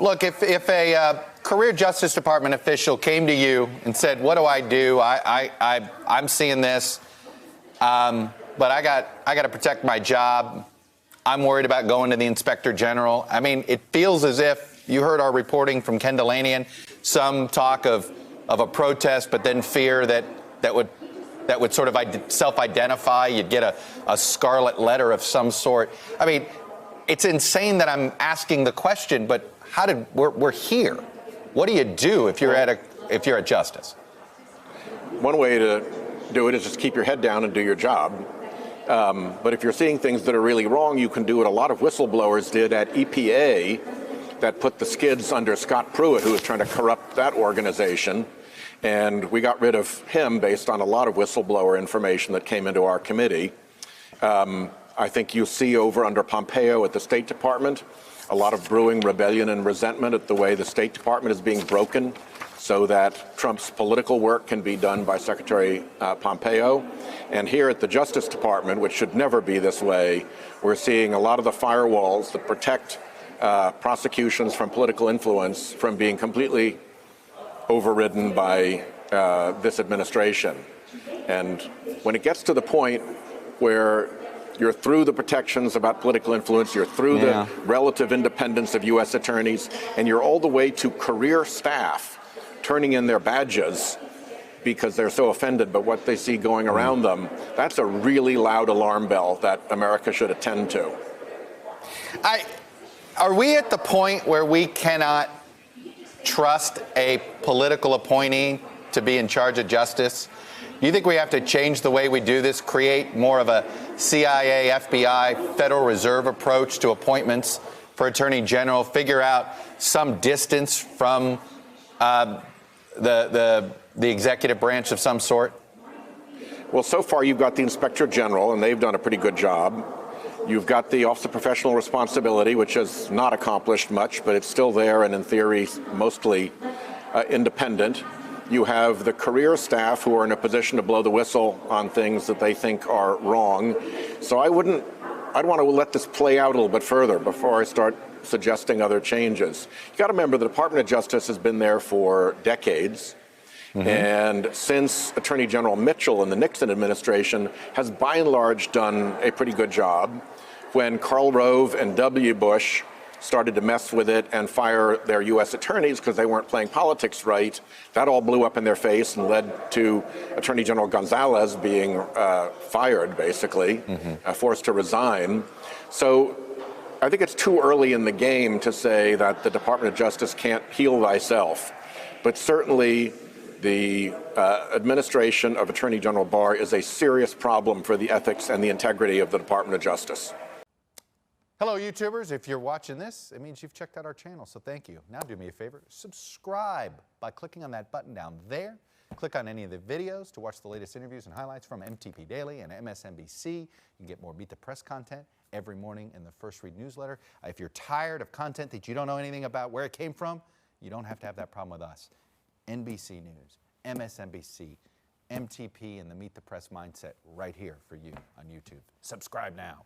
Look, if a career Justice Department official came to you and said, "What do I do? I'm seeing this, but I got to protect my job. I'm worried about going to the Inspector General." I mean, it feels as if you heard our reporting from Ken Dilanian, some talk of a protest, but then fear that would sort of self-identify. You'd get a scarlet letter of some sort. I mean, it's insane that I'm asking the question, but we're here? What do you do if you're at Justice? One way to do it is just keep your head down and do your job. But if you're seeing things that are really wrong, you can do what a lot of whistleblowers did at EPA that put the skids under Scott Pruitt, who was trying to corrupt that organization. And we got rid of him based on a lot of whistleblower information that came into our committee. I think you see over under Pompeo at the State Department a lot of brewing rebellion and resentment at the way the State Department is being broken so that Trump's political work can be done by Secretary Pompeo. And here at the Justice Department, which should never be this way, we're seeing a lot of the firewalls that protect prosecutions from political influence from being completely overridden by this administration. And when it gets to the point where you're through the protections about political influence, you're through the relative independence of U.S. attorneys, and you're all the way to career staff turning in their badges because they're so offended by what they see going around them, that's a really loud alarm bell that America should attend to. Are we at the point where we cannot trust a political appointee to be in charge of justice? Do you think we have to change the way we do this, create more of a CIA, FBI, Federal Reserve approach to appointments for Attorney General, figure out some distance from the executive branch of some sort? Well, so far you've got the Inspector General, and they've done a pretty good job. You've got the Office of Professional Responsibility, which has not accomplished much, but it's still there and in theory mostly independent. You have the career staff who are in a position to blow the whistle on things that they think are wrong. So I'd want to let this play out a little bit further before I start suggesting other changes. You got to remember the Department of Justice has been there for decades. And since Attorney General Mitchell in the Nixon administration has by and large done a pretty good job. When Karl Rove and W. Bush started to mess with it and fire their U.S. attorneys because they weren't playing politics right, that all blew up in their face and led to Attorney General Gonzalez being fired, basically, forced to resign. So I think it's too early in the game to say that the Department of Justice can't heal thyself. But certainly the administration of Attorney General Barr is a serious problem for the ethics and the integrity of the Department of Justice. Hello, YouTubers. If you're watching this, it means you've checked out our channel, so thank you. Now do me a favor, subscribe by clicking on that button down there. Click on any of the videos to watch the latest interviews and highlights from MTP Daily and MSNBC. You can get more Beat the Press content every morning in the First Read newsletter. If you're tired of content that you don't know anything about where it came from, you don't have to have that problem with us. NBC News, MSNBC, MTP, and the Meet the Press mindset right here for you on YouTube. Subscribe now.